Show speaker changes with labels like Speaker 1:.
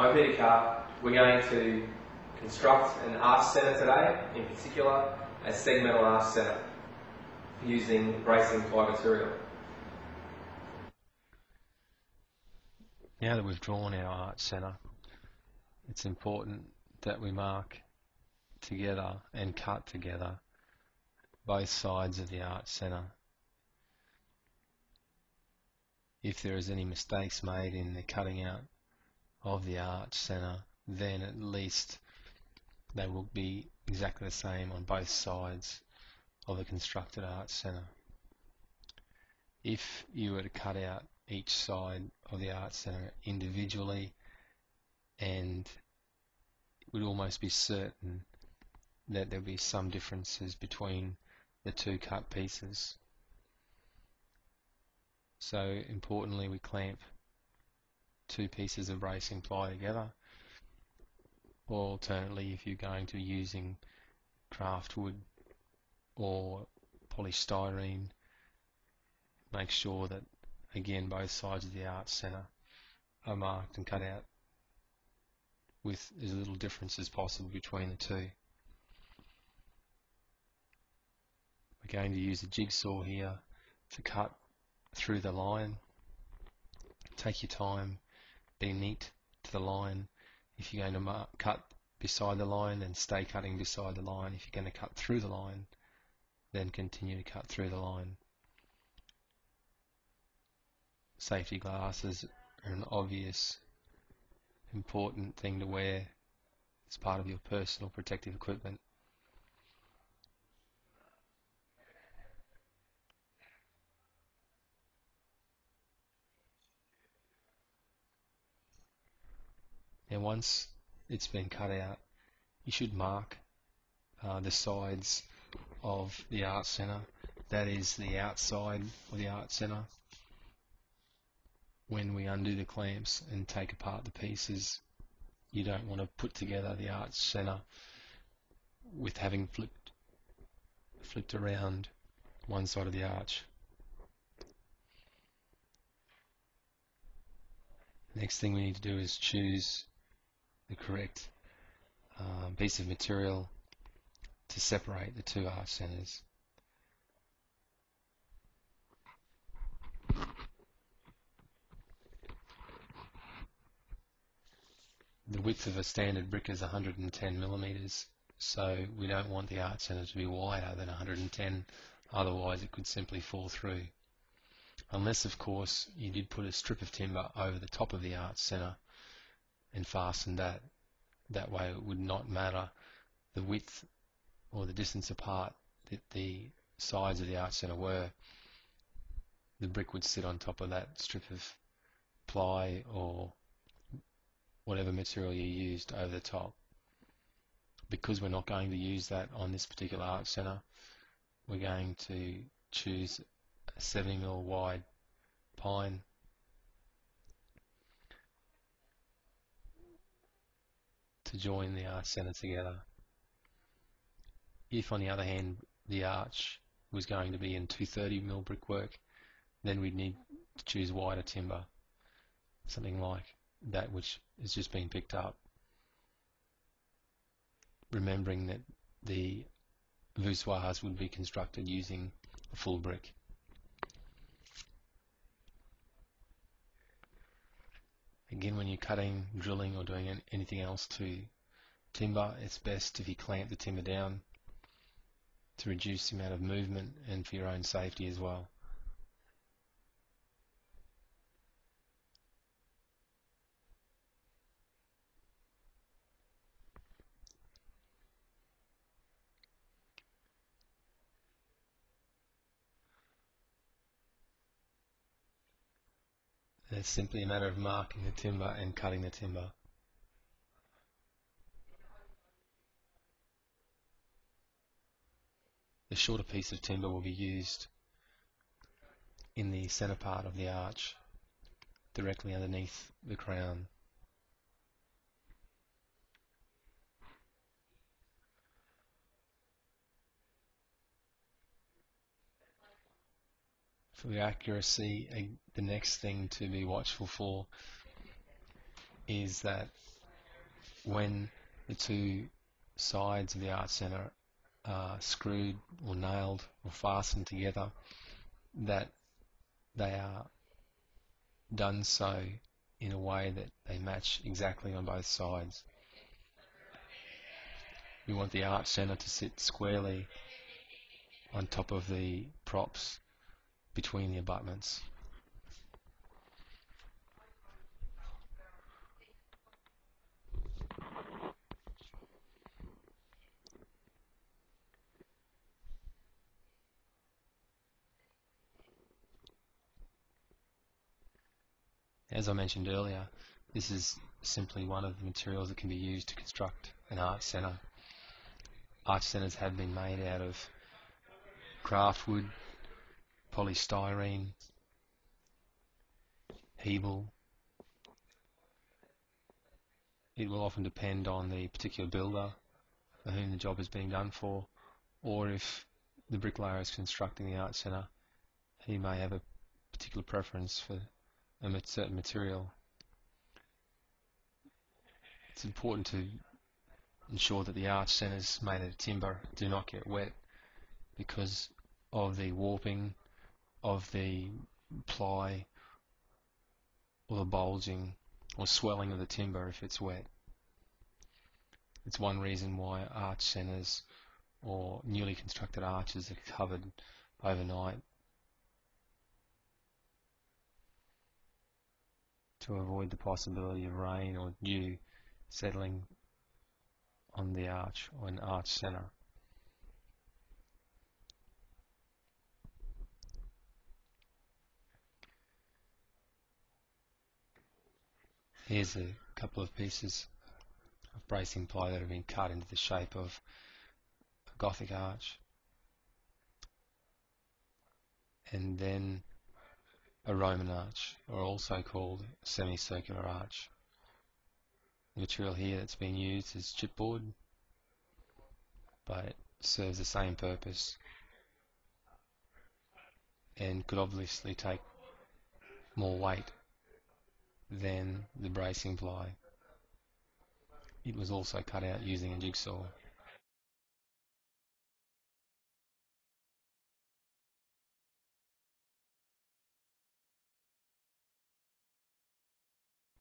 Speaker 1: I'm Peter Carr. We're going to construct an arch centre today, in particular a segmental arch centre using bracing ply material.
Speaker 2: Now that we've drawn our arch centre, it's important that we mark together and cut together both sides of the arch centre. If there is any mistakes made in the cutting out of the arch centre, then at least they will be exactly the same on both sides of the constructed arch centre. If you were to cut out each side of the arch centre individually, and it would almost be certain that there'll be some differences between the two cut pieces. So importantly, we clamp two pieces of bracing ply together, or alternately, if you're going to be using craft wood or polystyrene, make sure that again both sides of the arch centre are marked and cut out with as little difference as possible between the two. We're going to use a jigsaw here to cut through the line. Take your time, be neat to the line. If you're going to cut beside the line, then stay cutting beside the line. If you're going to cut through the line, then continue to cut through the line. Safety glasses are an obvious, important thing to wear as part of your personal protective equipment. And once it's been cut out, you should mark the sides of the arch centre, that is the outside of the arch centre. When we undo the clamps and take apart the pieces, you don't want to put together the arch centre with having flipped around one side of the arch. Next thing we need to do is choose the correct piece of material to separate the two arch centres. The width of a standard brick is 110 millimeters, so we don't want the arch centre to be wider than 110, otherwise it could simply fall through. Unless, of course, you did put a strip of timber over the top of the arch centre and fasten that. That way it would not matter the width or the distance apart that the sides of the arch centre were. The brick would sit on top of that strip of ply or whatever material you used over the top. Because we're not going to use that on this particular arch centre, we're going to choose a 70mm wide pine. To join the arch centre together. If, on the other hand, the arch was going to be in 230mm brickwork, then we'd need to choose wider timber, something like that which has just been picked up, remembering that the voussoirs would be constructed using a full brick. Again, when you're cutting, drilling or doing anything else to timber, it's best if you clamp the timber down to reduce the amount of movement and for your own safety as well. It's simply a matter of marking the timber and cutting the timber. The shorter piece of timber will be used in the centre part of the arch, directly underneath the crown. For the accuracy, the next thing to be watchful for is that when the two sides of the arch centre are screwed or nailed or fastened together, that they are done so in a way that they match exactly on both sides. We want the arch centre to sit squarely on top of the props between the abutments. As I mentioned earlier, this is simply one of the materials that can be used to construct an arch centre. Arch centres have been made out of craftwood, polystyrene, Hebel. It will often depend on the particular builder for whom the job is being done for, or if the bricklayer is constructing the arch centre, he may have a particular preference for a certain material. It's important to ensure that the arch centres made of timber do not get wet because of the warping of the ply or the bulging or swelling of the timber if it's wet. It's one reason why arch centres or newly constructed arches are covered overnight to avoid the possibility of rain or dew settling on the arch or an arch centre. Here's a couple of pieces of bracing ply that have been cut into the shape of a Gothic arch, and then a Roman arch, or also called semicircular arch. The material here that's been used is chipboard, but it serves the same purpose and could obviously take more weight than the bracing ply. It was also cut out using a jigsaw.